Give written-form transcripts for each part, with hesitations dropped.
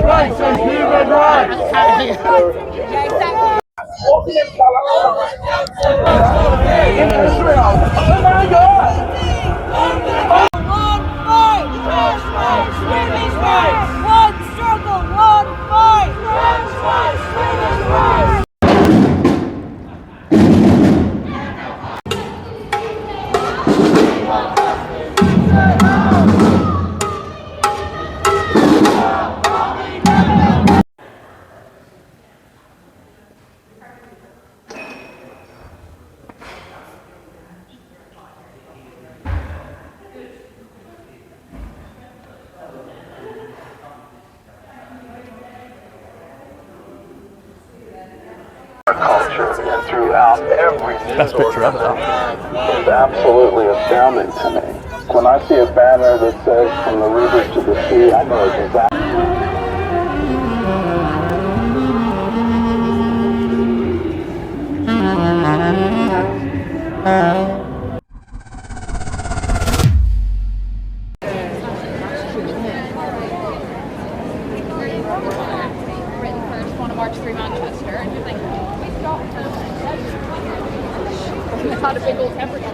Rights and human rights. Israel. Oh my God. One fight, French fight, Swedish fight. One struggle, one fight, French fight, Swedish fight. Culture and throughout every Best picture ever. is absolutely astounding to me. When I see a banner that says "From the river to the sea," I know exactly. March through Manchester, and you're like, we've got it's not a big old temperature.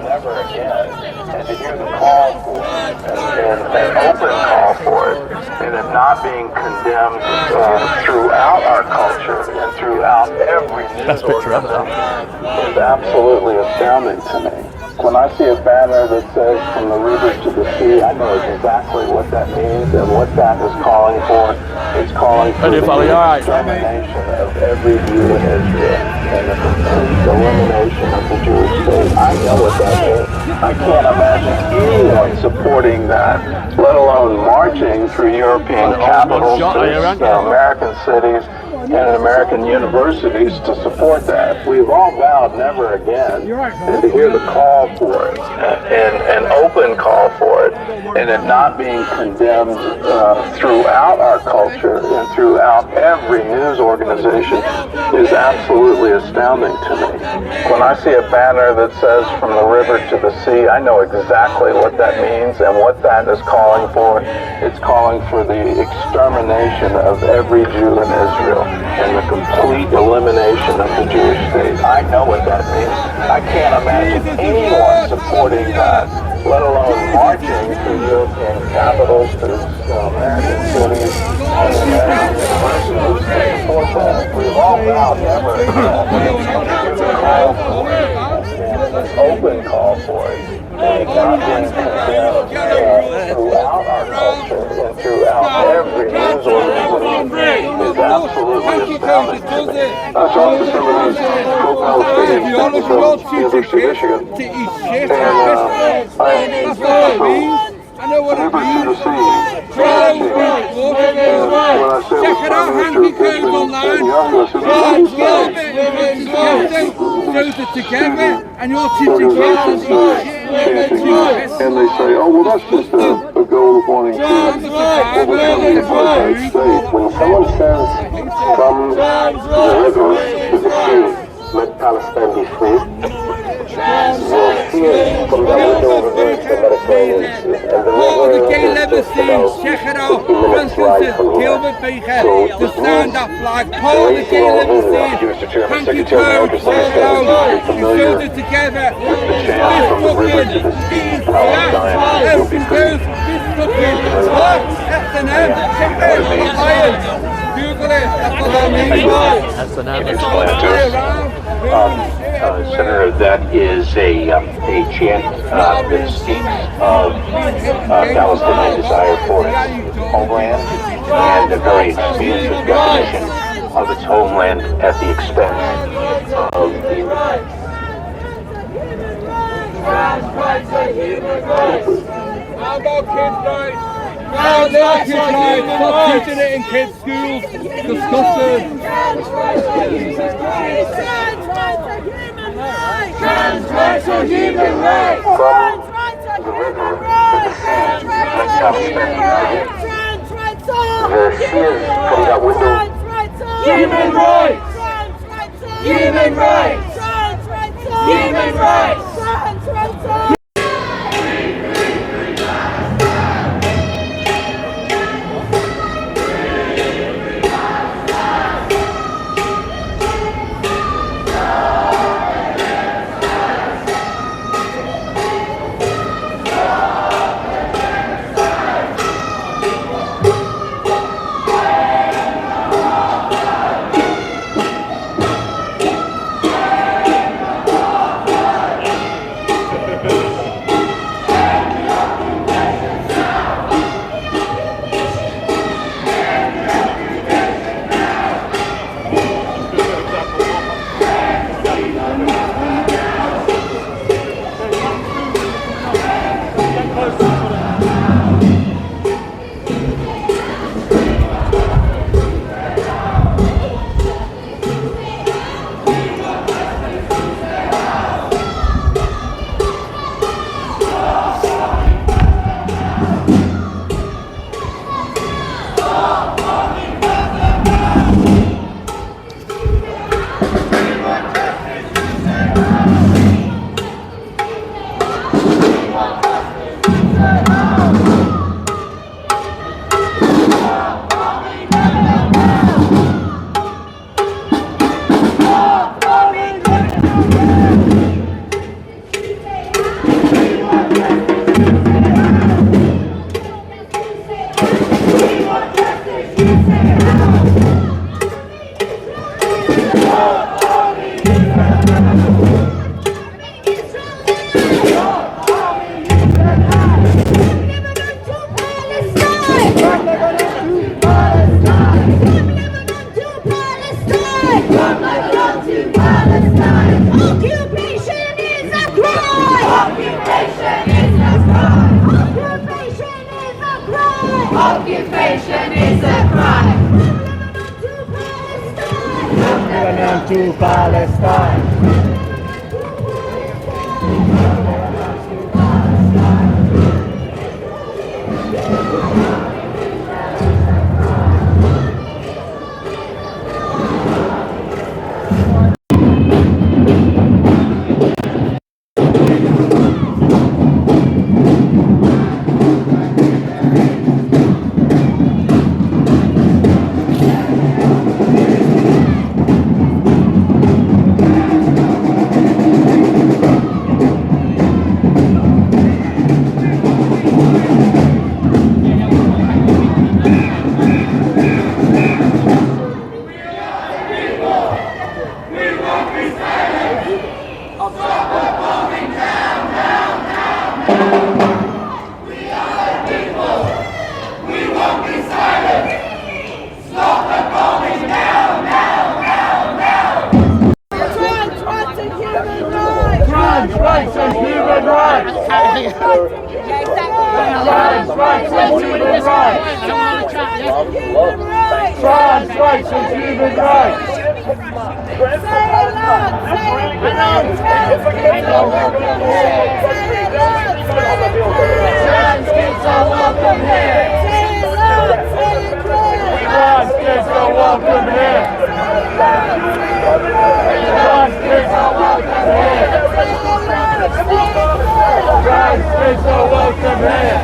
Never again, and to hear the call for it, an open call for it, and it not being condemned throughout our culture and throughout every news organization is absolutely astounding to me. When I see a banner that says "From the river to the sea," I know exactly what that means and what that is calling for. It's calling for the extermination of every Jew in Israel and the complete elimination of the Jewish state. I know what that means. I can't imagine anyone supporting that, let alone marching through European capitals, American cities, and American universities to support that. We've all vowed never again, and to hear the call for it, and an open call for it, and it not being condemned throughout our culture and throughout every news organization is absolutely astounding to me. When I see a banner that says "From the river to the sea," I know exactly what that means and what that is calling for. It's calling for the extermination of every Jew in Israel and the complete elimination of the Jewish state. I know what that means. I can't imagine anyone supporting that, let alone marching through European capitals, to American cities, and American universities to support that. We've all vowed never again to call for it, and an open call for it, and not being condemned throughout our culture and throughout every news organization is absolutely astounding to me. John Fisherman is co-Palestinian from University of Michigan, and I know what it means. Check it out, Hanky Codes online. Those are together, and you're teaching kids and they say, "Oh, well, that's just a goal of wanting to overcome the apartheid state." When someone says, "From the river to the sea, let Palestine be free," you'll see it from the window of the Mediterranean Sea. And the Oh, the river gay is leather just scenes, about check it out. 15 minutes ride from here. Gilbert Baker, So the stand-up flag, Paul the gay leather scene. Mr. Chairman, Thank you, Secretary Coach, Anderson check it out. You showed it together. with the chant "From the river to the sea, Palestine will be free." S&M, check it out. Lions. Google it, that's what I mean. S&M. Explain to us. Senator, that is a chant that speaks of Palestinian desire for its homeland and a very expansive definition of its homeland at the expense of the Trans rights are human rights. How about kids' rights? Trans rights are human rights. Stop teaching it in kids' schools. Disgusting. Trans rights are human rights. Trans rights are human rights. Trans rights are human rights. Trans rights are human rights. Trans rights are human rights. Trans rights are human rights. Human rights. Human rights. Occupation is a crime. Lebanon to Palestine. Trans rights and human rights. Trans kids are welcome here. Trans kids are welcome here. Trans kids are welcome here. Trans kids are welcome here.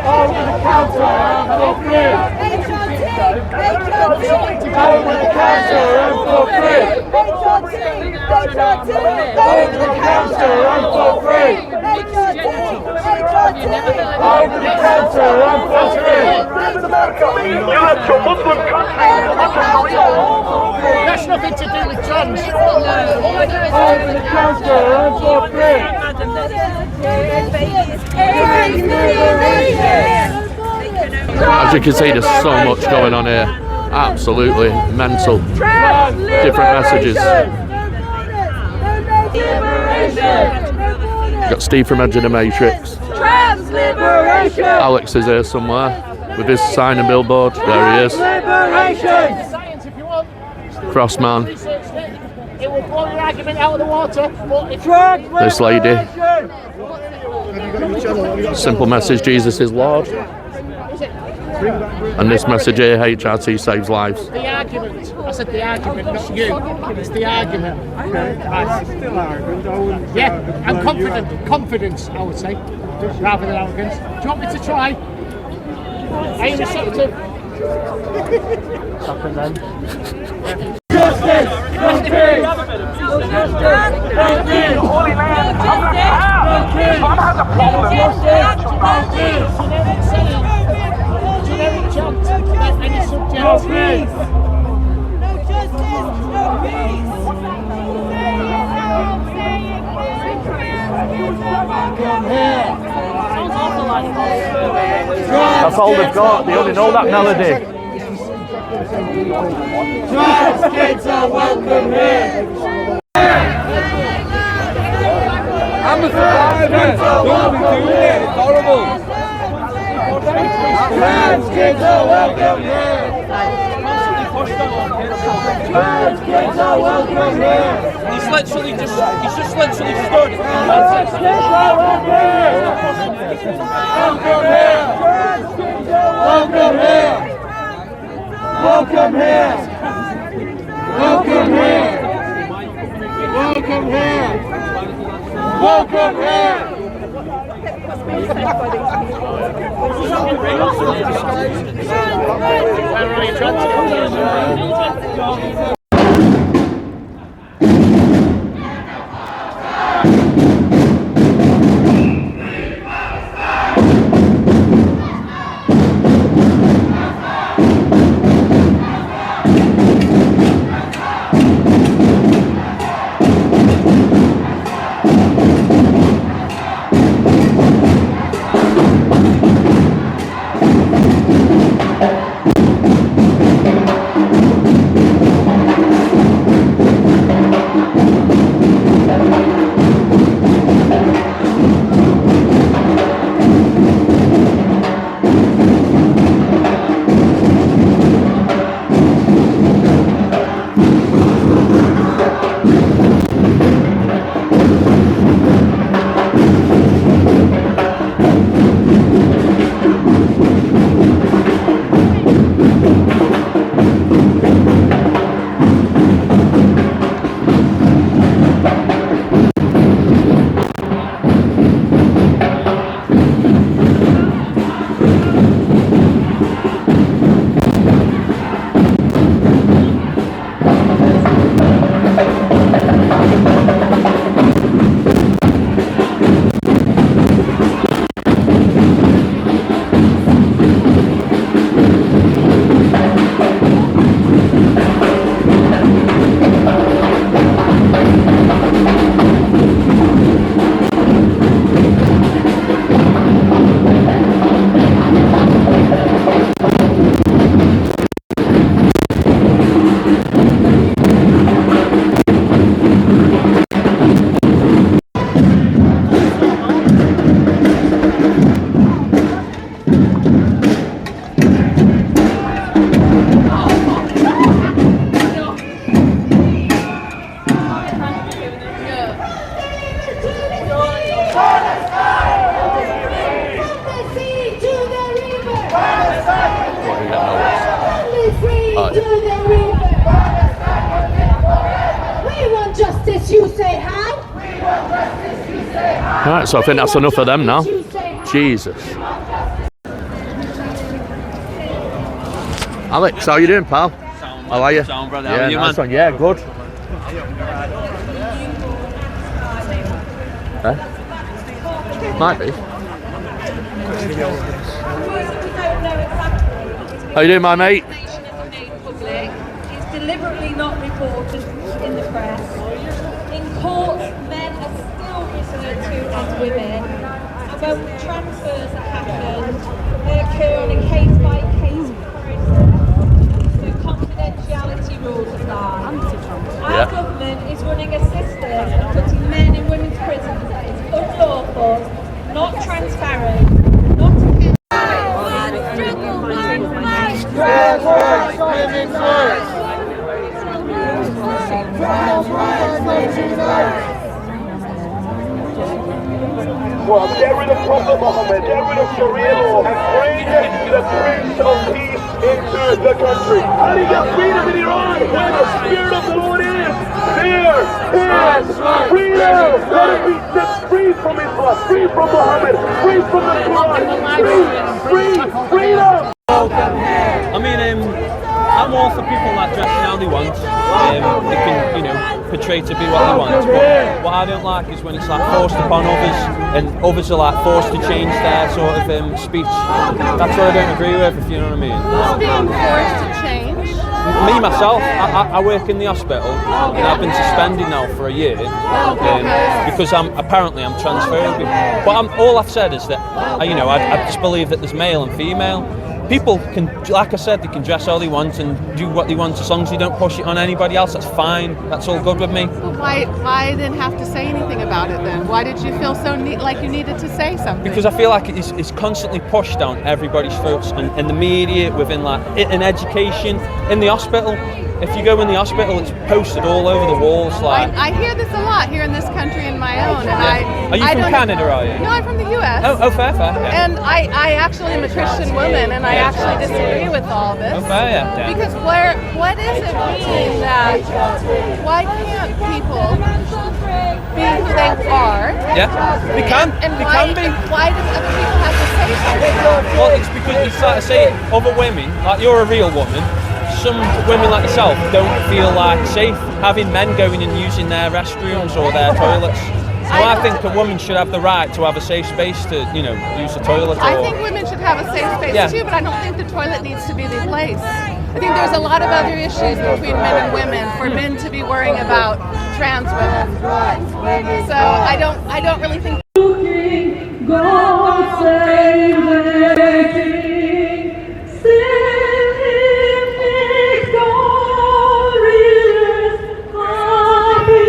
Over the counter and for free. Over the counter and for free. Over the cancer and for free. Over the cancer and for free. That's nothing to do with trans. Over the cancer and for free. As you can see, there's so much going on here. Absolutely mental. Different messages. Got Steve from Edge of the Matrix. Alex is here somewhere with his sign and billboard. There he is. Crossman. It will blow your argument out of the water. This lady. Simple message, Jesus is Lord. And this message here, HRT saves lives. The argument. I said the argument, not you. It's the argument. Yeah, I'm confident. Confidence, I would say, rather than arrogance. Do you want me to try? Are you receptive? Something then. Justice, no peace. Holy man, I'm not the problem. Generic chant without any subject. No peace. That's all they've got. They only know that melody. Trans kids are welcome here. I'm a survivor. Don't be doing it. It's horrible. Trans kids are welcome here. Trans kids are welcome here. He's just literally stood. Trans kids are welcome here. Welcome here. Welcome here. Welcome here. Welcome here. Welcome here. Welcome here. Where are you trying to Alright, so I think that's enough of them now. Jesus. Alex, how you doing, pal? How are you? Sound, brother. Yeah, How are you, nice man? one. Yeah, good. Huh? Might be. How you doing, my mate? It's deliberately not reported in the press. In courts, men are still referred to as women. And when transfers that happen, they occur on a case-by-case process. So confidentiality rules apply. Our government is running a system of putting men in women's prisons that is unlawful, not transparent, not accountable. Trans rights, women's rights. Well, get rid of Prophet Muhammad, get rid of Sharia law, and bring the Prince of Peace into the country. How do you get freedom in Iran where the Spirit of the Lord is? There, freedom! Let it be set free from Islam, free from Muhammad, free from the Quran, freedom! I mean, I'm all for people that dress how they want. They can, you know, portray to be what they want. But what I don't like is when it's like forced upon others, and others are like forced to change their sort of speech. That's what I don't agree with, if you know what I mean. Who's being forced to change? Me myself, I work in the hospital, and I've been suspended now for a year because I'm transphobic. But all I've said is that I just believe that there's male and female. People can, like I said, they can dress how they want and do what they want as long as they don't push it on anybody else. That's fine. That's all good with me. Well, why then have to say anything about it then? Why did you feel so like you needed to say something? Because I feel like it's constantly pushed down everybody's throats, and in the media, within in education, in the hospital. If you go in the hospital, it's posted all over the walls. Like I hear this a lot here in this country in my own, and Are you from Canada? Are you? No, I'm from the U.S. Oh, fair. Yeah. And I actually am a Christian woman, and I actually disagree with all this. Oh, fair, yeah. Because what does it mean that why can't people be who they are? Yeah, they can. And they why, can be. and why does other people have to say something? Well, it's because it's like I say, other women, like you're a real woman. Some women like yourself don't feel like safe having men going and using their restrooms or their toilets. So I think a woman should have the right to have a safe space to, use the toilet. I think women should have a safe space too, but I don't think the toilet needs to be the place. I think there's a lot of other issues between men and women for men to be worrying about trans women. So I don't really think. God save the King, send him victorious, happy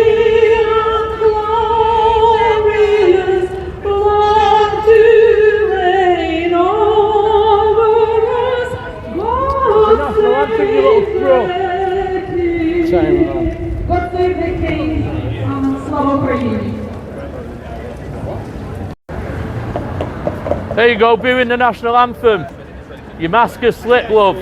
and glorious, long to reign over us. God save the King, slow you. There you go, booing the national anthem. Your mask is slit, love.